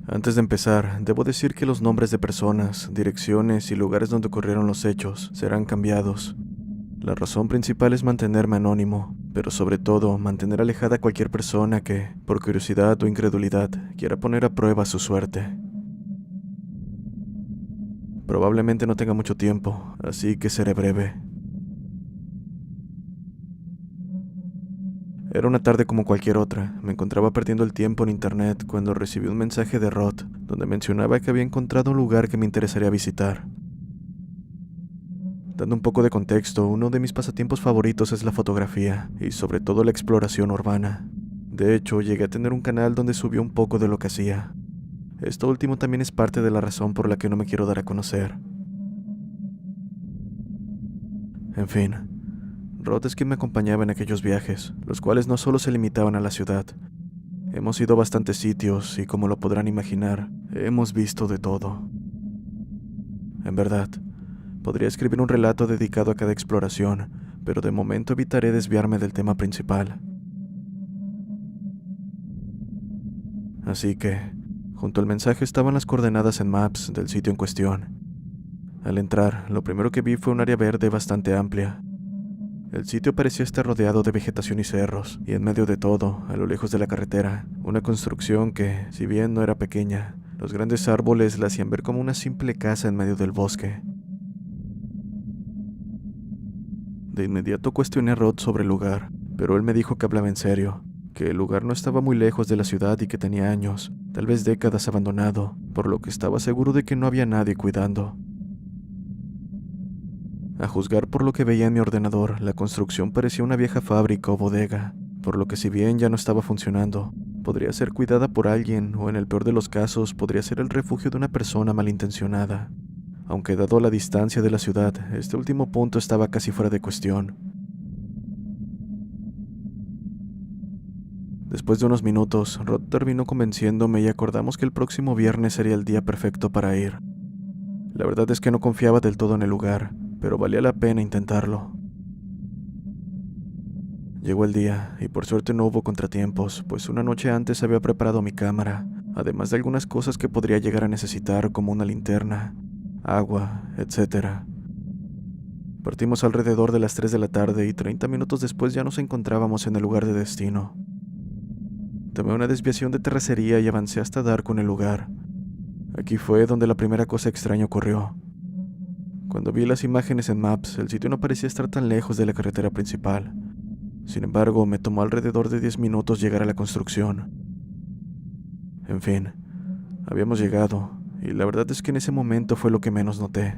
Antes de empezar, debo decir que los nombres de personas, direcciones y lugares donde ocurrieron los hechos serán cambiados. La razón principal es mantenerme anónimo, pero sobre todo mantener alejada a cualquier persona que, por curiosidad o incredulidad, quiera poner a prueba su suerte. Probablemente no tenga mucho tiempo, así que seré breve. Era una tarde como cualquier otra. Me encontraba perdiendo el tiempo en internet cuando recibí un mensaje de Rod, donde mencionaba que había encontrado un lugar que me interesaría visitar. Dando un poco de contexto, uno de mis pasatiempos favoritos es la fotografía, y sobre todo la exploración urbana. De hecho, llegué a tener un canal donde subí un poco de lo que hacía. Esto último también es parte de la razón por la que no me quiero dar a conocer. En fin, Rod es quien me acompañaba en aquellos viajes, los cuales no solo se limitaban a la ciudad. Hemos ido a bastantes sitios y, como lo podrán imaginar, hemos visto de todo. En verdad, podría escribir un relato dedicado a cada exploración, pero de momento evitaré desviarme del tema principal. Así que, junto al mensaje estaban las coordenadas en Maps del sitio en cuestión. Al entrar, lo primero que vi fue un área verde bastante amplia. El sitio parecía estar rodeado de vegetación y cerros, y en medio de todo, a lo lejos de la carretera, una construcción que, si bien no era pequeña, los grandes árboles la hacían ver como una simple casa en medio del bosque. De inmediato cuestioné a Rod sobre el lugar, pero él me dijo que hablaba en serio, que el lugar no estaba muy lejos de la ciudad y que tenía años, tal vez décadas abandonado, por lo que estaba seguro de que no había nadie cuidando. A juzgar por lo que veía en mi ordenador, la construcción parecía una vieja fábrica o bodega, por lo que si bien ya no estaba funcionando, podría ser cuidada por alguien o en el peor de los casos podría ser el refugio de una persona malintencionada. Aunque dado la distancia de la ciudad, este último punto estaba casi fuera de cuestión. Después de unos minutos, Rod terminó convenciéndome y acordamos que el próximo viernes sería el día perfecto para ir. La verdad es que no confiaba del todo en el lugar, pero valía la pena intentarlo. Llegó el día, y por suerte no hubo contratiempos, pues una noche antes había preparado mi cámara, además de algunas cosas que podría llegar a necesitar como una linterna, agua, etc. Partimos alrededor de las 3 de la tarde y 30 minutos después ya nos encontrábamos en el lugar de destino. Tomé una desviación de terracería y avancé hasta dar con el lugar. Aquí fue donde la primera cosa extraña ocurrió. Cuando vi las imágenes en Maps, el sitio no parecía estar tan lejos de la carretera principal. Sin embargo, me tomó alrededor de 10 minutos llegar a la construcción. En fin, habíamos llegado, y la verdad es que en ese momento fue lo que menos noté.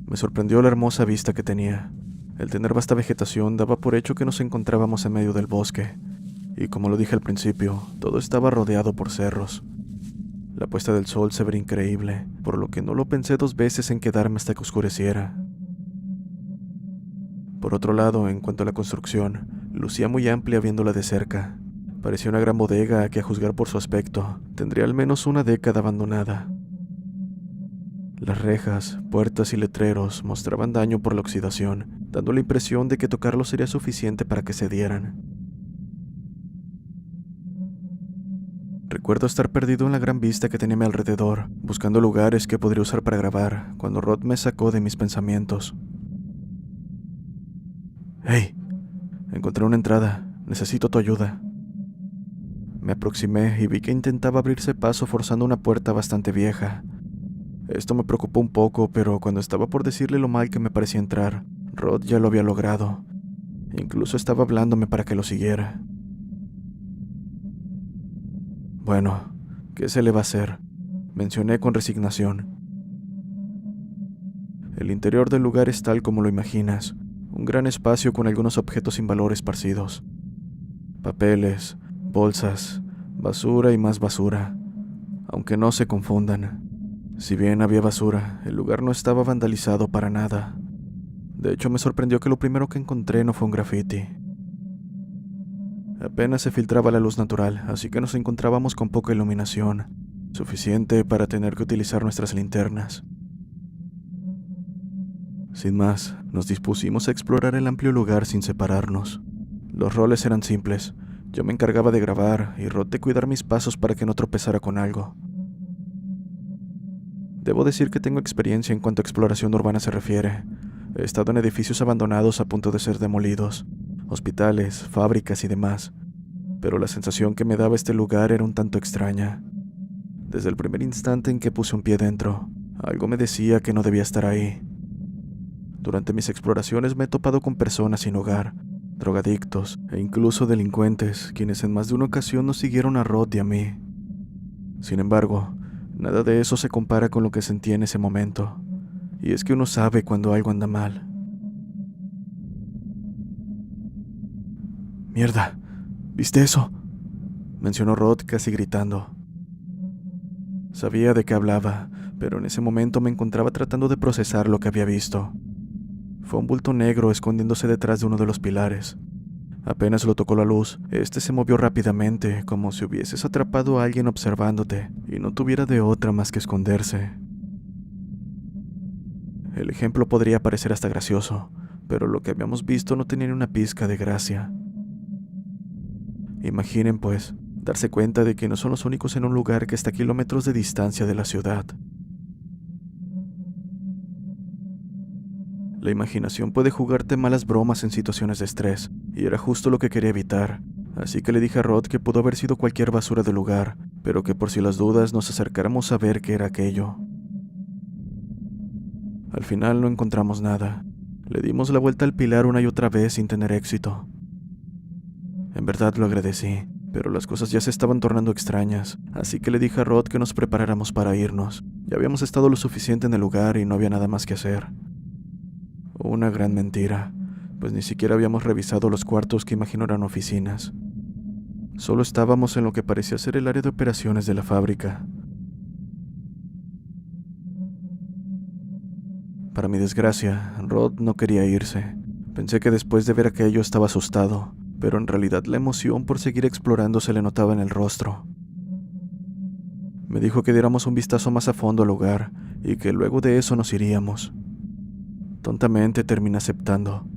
Me sorprendió la hermosa vista que tenía. El tener vasta vegetación daba por hecho que nos encontrábamos en medio del bosque, y como lo dije al principio, todo estaba rodeado por cerros. La puesta del sol se veía increíble, por lo que no lo pensé dos veces en quedarme hasta que oscureciera. Por otro lado, en cuanto a la construcción, lucía muy amplia viéndola de cerca. Parecía una gran bodega que, a juzgar por su aspecto, tendría al menos una década abandonada. Las rejas, puertas y letreros mostraban daño por la oxidación, dando la impresión de que tocarlos sería suficiente para que cedieran. Recuerdo estar perdido en la gran vista que tenía a mi alrededor, buscando lugares que podría usar para grabar, cuando Rod me sacó de mis pensamientos. «Hey, encontré una entrada. Necesito tu ayuda». Me aproximé y vi que intentaba abrirse paso forzando una puerta bastante vieja. Esto me preocupó un poco, pero cuando estaba por decirle lo mal que me parecía entrar, Rod ya lo había logrado. Incluso estaba hablándome para que lo siguiera. Bueno, ¿qué se le va a hacer?, mencioné con resignación. El interior del lugar es tal como lo imaginas, un gran espacio con algunos objetos sin valor esparcidos. Papeles, bolsas, basura y más basura. Aunque no se confundan. Si bien había basura, el lugar no estaba vandalizado para nada. De hecho, me sorprendió que lo primero que encontré no fue un graffiti. Apenas se filtraba la luz natural, así que nos encontrábamos con poca iluminación, suficiente para tener que utilizar nuestras linternas. Sin más, nos dispusimos a explorar el amplio lugar sin separarnos. Los roles eran simples: Yo me encargaba de grabar y Rod de cuidar mis pasos para que no tropezara con algo. Debo decir que tengo experiencia en cuanto a exploración urbana se refiere. He estado en edificios abandonados a punto de ser demolidos, hospitales, fábricas y demás, pero la sensación que me daba este lugar era un tanto extraña. Desde el primer instante en que puse un pie dentro, algo me decía que no debía estar ahí. Durante mis exploraciones me he topado con personas sin hogar, drogadictos e incluso delincuentes, quienes en más de una ocasión nos siguieron a Rod y a mí. Sin embargo, nada de eso se compara con lo que sentí en ese momento, y es que uno sabe cuando algo anda mal. «Mierda, ¿viste eso?», mencionó Rod casi gritando. Sabía de qué hablaba, pero en ese momento me encontraba tratando de procesar lo que había visto. Fue un bulto negro escondiéndose detrás de uno de los pilares. Apenas lo tocó la luz, este se movió rápidamente, como si hubieses atrapado a alguien observándote y no tuviera de otra más que esconderse. El ejemplo podría parecer hasta gracioso, pero lo que habíamos visto no tenía ni una pizca de gracia. Imaginen, pues, darse cuenta de que no son los únicos en un lugar que está a kilómetros de distancia de la ciudad. La imaginación puede jugarte malas bromas en situaciones de estrés, y era justo lo que quería evitar, así que le dije a Rod que pudo haber sido cualquier basura del lugar, pero que por si las dudas nos acercáramos a ver qué era aquello. Al final no encontramos nada. Le dimos la vuelta al pilar una y otra vez sin tener éxito. En verdad lo agradecí, pero las cosas ya se estaban tornando extrañas, así que le dije a Rod que nos preparáramos para irnos. Ya habíamos estado lo suficiente en el lugar y no había nada más que hacer. Una gran mentira, pues ni siquiera habíamos revisado los cuartos que imagino eran oficinas. Solo estábamos en lo que parecía ser el área de operaciones de la fábrica. Para mi desgracia, Rod no quería irse. Pensé que después de ver aquello estaba asustado, pero en realidad la emoción por seguir explorando se le notaba en el rostro. Me dijo que diéramos un vistazo más a fondo al lugar y que luego de eso nos iríamos. Tontamente terminé aceptando.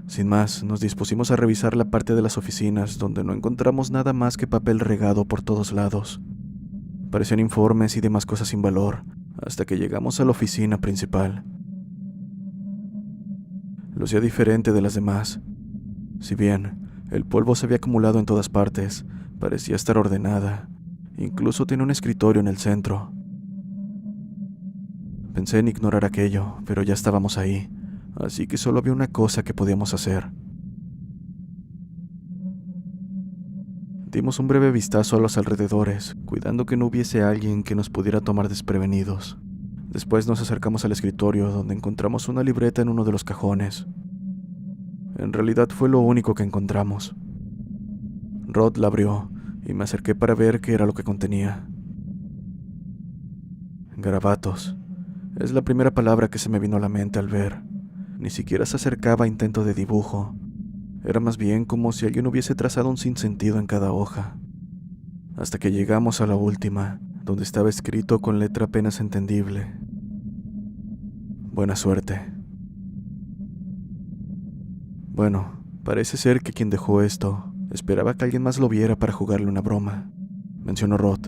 Sin más, nos dispusimos a revisar la parte de las oficinas donde no encontramos nada más que papel regado por todos lados. Parecían informes y demás cosas sin valor, hasta que llegamos a la oficina principal. Lucía diferente de las demás. Si bien el polvo se había acumulado en todas partes, parecía estar ordenada. Incluso tenía un escritorio en el centro. Pensé en ignorar aquello, pero ya estábamos ahí, así que solo había una cosa que podíamos hacer. Dimos un breve vistazo a los alrededores, cuidando que no hubiese alguien que nos pudiera tomar desprevenidos. Después nos acercamos al escritorio, donde encontramos una libreta en uno de los cajones. En realidad fue lo único que encontramos. Rod la abrió, y me acerqué para ver qué era lo que contenía. Garabatos. Es la primera palabra que se me vino a la mente al ver. Ni siquiera se acercaba a intento de dibujo. Era más bien como si alguien hubiese trazado un sinsentido en cada hoja. Hasta que llegamos a la última, donde estaba escrito con letra apenas entendible: buena suerte. Bueno, parece ser que quien dejó esto esperaba que alguien más lo viera para jugarle una broma, mencionó Rod.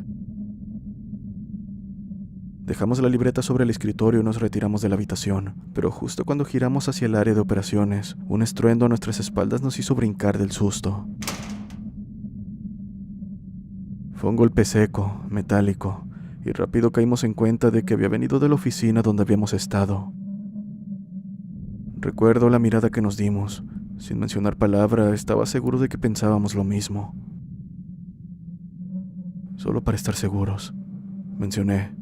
Dejamos la libreta sobre el escritorio y nos retiramos de la habitación, pero justo cuando giramos hacia el área de operaciones, un estruendo a nuestras espaldas nos hizo brincar del susto. Fue un golpe seco, metálico, y rápido caímos en cuenta de que había venido de la oficina donde habíamos estado. Recuerdo la mirada que nos dimos. Sin mencionar palabra, estaba seguro de que pensábamos lo mismo. Solo para estar seguros, mencioné.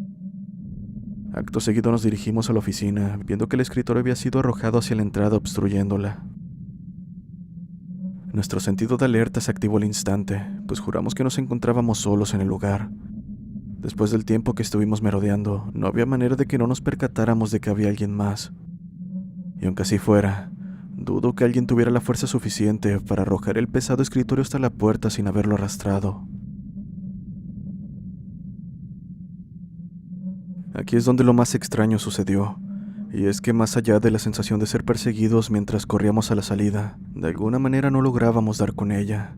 Acto seguido nos dirigimos a la oficina, viendo que el escritorio había sido arrojado hacia la entrada obstruyéndola. Nuestro sentido de alerta se activó al instante, pues juramos que nos encontrábamos solos en el lugar. Después del tiempo que estuvimos merodeando, no había manera de que no nos percatáramos de que había alguien más. Y aunque así fuera, dudo que alguien tuviera la fuerza suficiente para arrojar el pesado escritorio hasta la puerta sin haberlo arrastrado. Aquí es donde lo más extraño sucedió. Y es que más allá de la sensación de ser perseguidos mientras corríamos a la salida, de alguna manera no lográbamos dar con ella.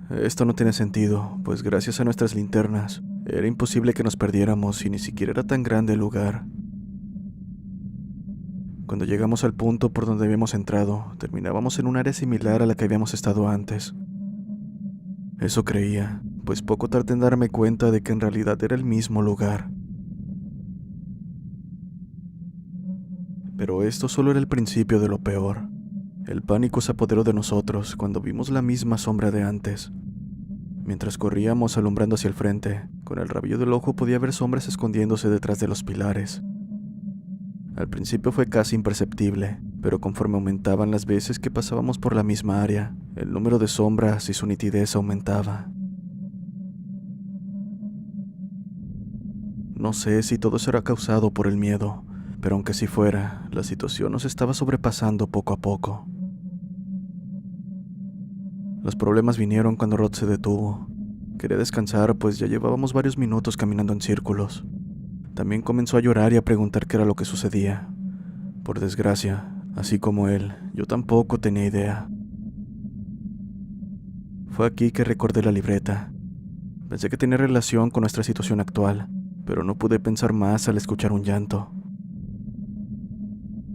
Esto no tiene sentido, pues gracias a nuestras linternas, era imposible que nos perdiéramos y ni siquiera era tan grande el lugar. Cuando llegamos al punto por donde habíamos entrado, terminábamos en un área similar a la que habíamos estado antes. Eso creía, pues poco tardé en darme cuenta de que en realidad era el mismo lugar. Pero esto solo era el principio de lo peor. El pánico se apoderó de nosotros cuando vimos la misma sombra de antes. Mientras corríamos alumbrando hacia el frente, con el rabillo del ojo podía ver sombras escondiéndose detrás de los pilares. Al principio fue casi imperceptible, pero conforme aumentaban las veces que pasábamos por la misma área, el número de sombras y su nitidez aumentaba. No sé si todo eso era causado por el miedo, pero aunque así fuera, la situación nos estaba sobrepasando poco a poco. Los problemas vinieron cuando Rod se detuvo. Quería descansar, pues ya llevábamos varios minutos caminando en círculos. También comenzó a llorar y a preguntar qué era lo que sucedía. Por desgracia, así como él, yo tampoco tenía idea. Fue aquí que recordé la libreta. Pensé que tenía relación con nuestra situación actual, pero no pude pensar más al escuchar un llanto.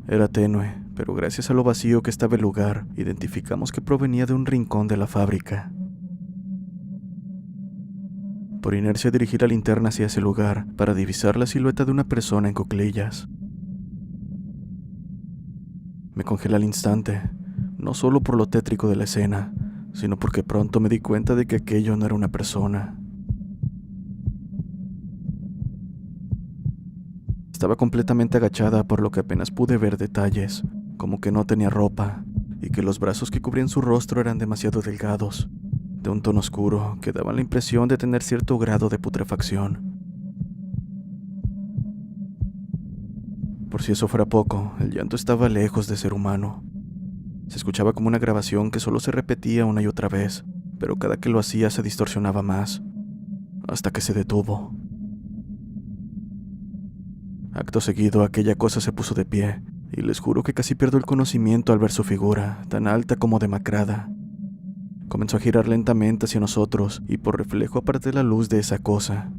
Era tenue, pero gracias a lo vacío que estaba el lugar, identificamos que provenía de un rincón de la fábrica. Por inercia dirigí la linterna hacia ese lugar para divisar la silueta de una persona en cuclillas. Me congelé al instante, no solo por lo tétrico de la escena, sino porque pronto me di cuenta de que aquello no era una persona. Estaba completamente agachada, por lo que apenas pude ver detalles, como que no tenía ropa, y que los brazos que cubrían su rostro eran demasiado delgados, de un tono oscuro que daban la impresión de tener cierto grado de putrefacción. Por si eso fuera poco, el llanto estaba lejos de ser humano. Se escuchaba como una grabación que solo se repetía una y otra vez, pero cada que lo hacía se distorsionaba más, hasta que se detuvo. Acto seguido, aquella cosa se puso de pie, y les juro que casi pierdo el conocimiento al ver su figura, tan alta como demacrada. Comenzó a girar lentamente hacia nosotros, y por reflejo aparté la luz de esa cosa.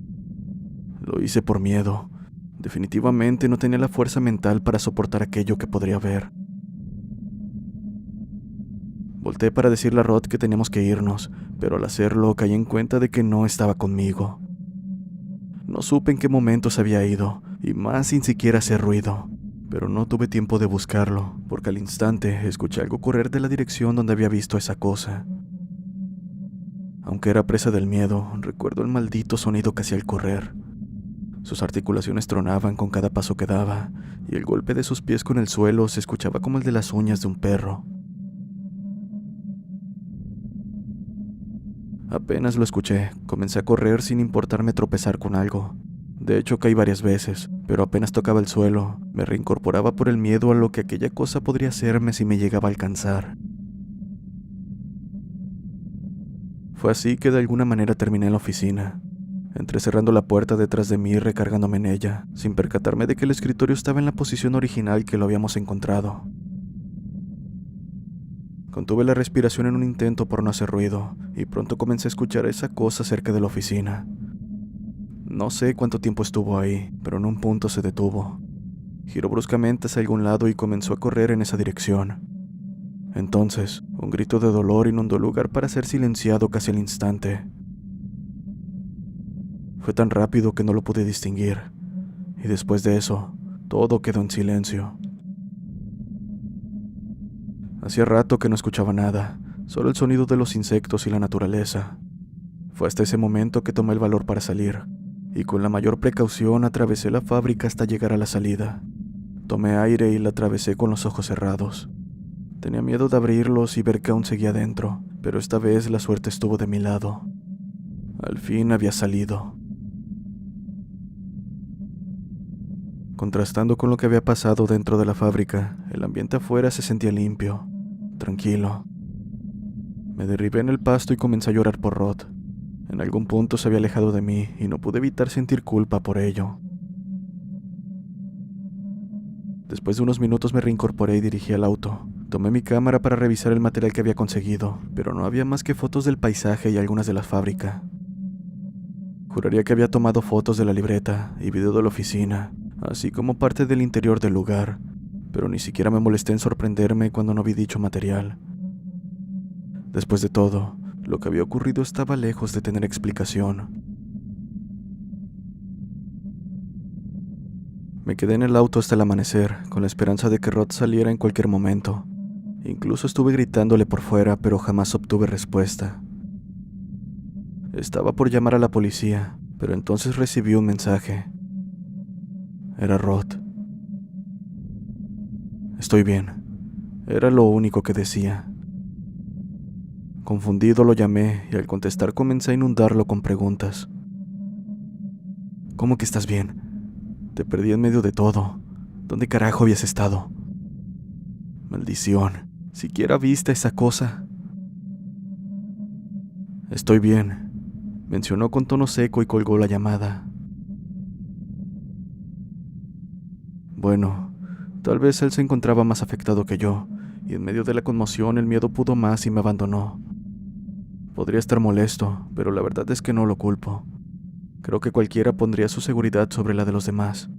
Lo hice por miedo. Definitivamente no tenía la fuerza mental para soportar aquello que podría ver. Volté para decirle a Rod que teníamos que irnos, pero al hacerlo caí en cuenta de que no estaba conmigo. No supe en qué momento se había ido, y más sin siquiera hacer ruido, pero no tuve tiempo de buscarlo, porque al instante escuché algo correr de la dirección donde había visto esa cosa. Aunque era presa del miedo, recuerdo el maldito sonido que hacía al correr. Sus articulaciones tronaban con cada paso que daba, y el golpe de sus pies con el suelo se escuchaba como el de las uñas de un perro. Apenas lo escuché, comencé a correr sin importarme tropezar con algo. De hecho, caí varias veces, pero apenas tocaba el suelo, me reincorporaba por el miedo a lo que aquella cosa podría hacerme si me llegaba a alcanzar. Fue así que de alguna manera terminé en la oficina. Entré cerrando la puerta detrás de mí y recargándome en ella, sin percatarme de que el escritorio estaba en la posición original que lo habíamos encontrado. Contuve la respiración en un intento por no hacer ruido, y pronto comencé a escuchar a esa cosa cerca de la oficina. No sé cuánto tiempo estuvo ahí, pero en un punto se detuvo. Giró bruscamente hacia algún lado y comenzó a correr en esa dirección. Entonces, un grito de dolor inundó el lugar para ser silenciado casi al instante. Fue tan rápido que no lo pude distinguir, y después de eso, todo quedó en silencio. Hacía rato que no escuchaba nada, solo el sonido de los insectos y la naturaleza. Fue hasta ese momento que tomé el valor para salir, y con la mayor precaución atravesé la fábrica hasta llegar a la salida. Tomé aire y la atravesé con los ojos cerrados. Tenía miedo de abrirlos y ver que aún seguía dentro, pero esta vez la suerte estuvo de mi lado. Al fin había salido. Contrastando con lo que había pasado dentro de la fábrica, el ambiente afuera se sentía limpio, tranquilo. Me derribé en el pasto y comencé a llorar por Rod. En algún punto se había alejado de mí y no pude evitar sentir culpa por ello. Después de unos minutos me reincorporé y dirigí al auto. Tomé mi cámara para revisar el material que había conseguido, pero no había más que fotos del paisaje y algunas de la fábrica. Juraría que había tomado fotos de la libreta y video de la oficina, así como parte del interior del lugar, pero ni siquiera me molesté en sorprenderme cuando no vi dicho material. Después de todo, lo que había ocurrido estaba lejos de tener explicación. Me quedé en el auto hasta el amanecer, con la esperanza de que Rod saliera en cualquier momento. Incluso estuve gritándole por fuera, pero jamás obtuve respuesta. Estaba por llamar a la policía, pero entonces recibí un mensaje. Era Rod. Estoy bien. Era lo único que decía. Confundido lo llamé y al contestar comencé a inundarlo con preguntas. ¿Cómo que estás bien? Te perdí en medio de todo. ¿Dónde carajo habías estado? Maldición. ¿Siquiera viste esa cosa? Estoy bien, mencionó con tono seco y colgó la llamada. Bueno, tal vez él se encontraba más afectado que yo, y en medio de la conmoción el miedo pudo más y me abandonó. Podría estar molesto, pero la verdad es que no lo culpo. Creo que cualquiera pondría su seguridad sobre la de los demás.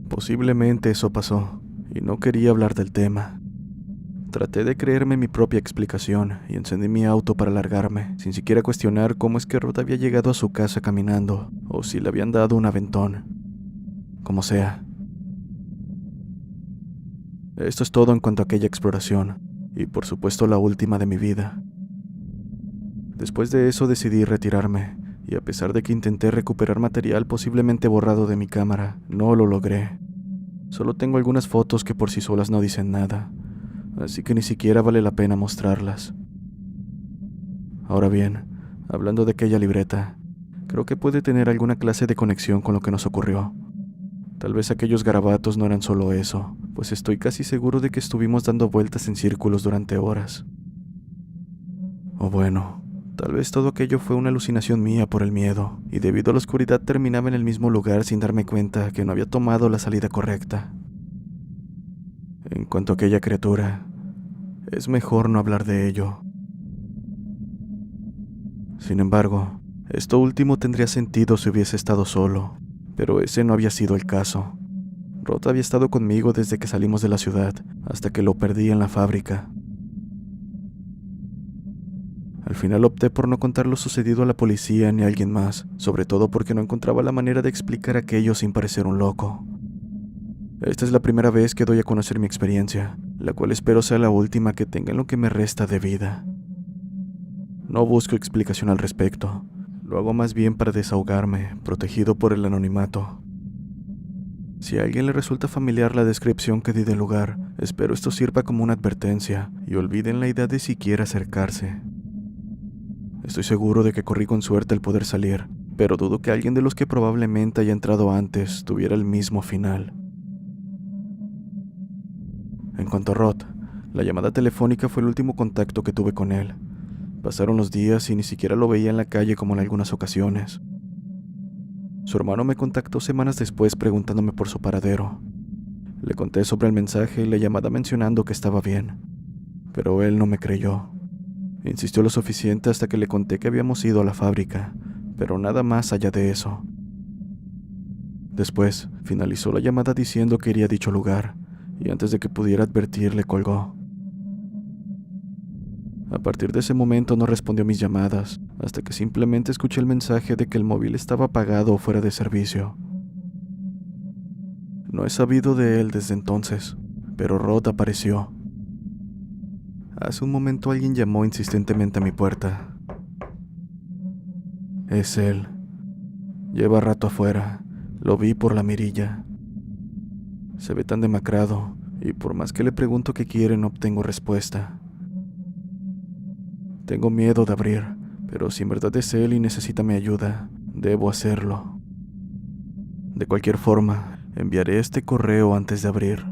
Posiblemente eso pasó, y no quería hablar del tema. Traté de creerme mi propia explicación y encendí mi auto para largarme, sin siquiera cuestionar cómo es que Rod había llegado a su casa caminando, o si le habían dado un aventón. Como sea. Esto es todo en cuanto a aquella exploración, y por supuesto la última de mi vida. Después de eso decidí retirarme, y a pesar de que intenté recuperar material posiblemente borrado de mi cámara, no lo logré. Solo tengo algunas fotos que por sí solas no dicen nada, así que ni siquiera vale la pena mostrarlas. Ahora bien, hablando de aquella libreta, creo que puede tener alguna clase de conexión con lo que nos ocurrió. Tal vez aquellos garabatos no eran solo eso, pues estoy casi seguro de que estuvimos dando vueltas en círculos durante horas. O bueno, tal vez todo aquello fue una alucinación mía por el miedo, y debido a la oscuridad terminaba en el mismo lugar sin darme cuenta que no había tomado la salida correcta. En cuanto a aquella criatura, es mejor no hablar de ello. Sin embargo, esto último tendría sentido si hubiese estado solo, pero ese no había sido el caso. Rod había estado conmigo desde que salimos de la ciudad, hasta que lo perdí en la fábrica. Al final opté por no contar lo sucedido a la policía ni a alguien más, sobre todo porque no encontraba la manera de explicar aquello sin parecer un loco. Esta es la primera vez que doy a conocer mi experiencia, la cual espero sea la última que tenga en lo que me resta de vida. No busco explicación al respecto, lo hago más bien para desahogarme, protegido por el anonimato. Si a alguien le resulta familiar la descripción que di del lugar, espero esto sirva como una advertencia y olviden la idea de siquiera acercarse. Estoy seguro de que corrí con suerte el poder salir, pero dudo que alguien de los que probablemente haya entrado antes tuviera el mismo final. En cuanto a Rod, la llamada telefónica fue el último contacto que tuve con él. Pasaron los días y ni siquiera lo veía en la calle como en algunas ocasiones. Su hermano me contactó semanas después preguntándome por su paradero. Le conté sobre el mensaje y la llamada mencionando que estaba bien, pero él no me creyó. Insistió lo suficiente hasta que le conté que habíamos ido a la fábrica, pero nada más allá de eso. Después, finalizó la llamada diciendo que iría a dicho lugar, y antes de que pudiera advertirle colgó. A partir de ese momento no respondió a mis llamadas, hasta que simplemente escuché el mensaje de que el móvil estaba apagado o fuera de servicio. No he sabido de él desde entonces, pero Rod apareció. Hace un momento alguien llamó insistentemente a mi puerta. Es él. Lleva rato afuera. Lo vi por la mirilla. Se ve tan demacrado, y por más que le pregunto qué quiere no obtengo respuesta. Tengo miedo de abrir, pero si en verdad es él y necesita mi ayuda, debo hacerlo. De cualquier forma, enviaré este correo antes de abrir.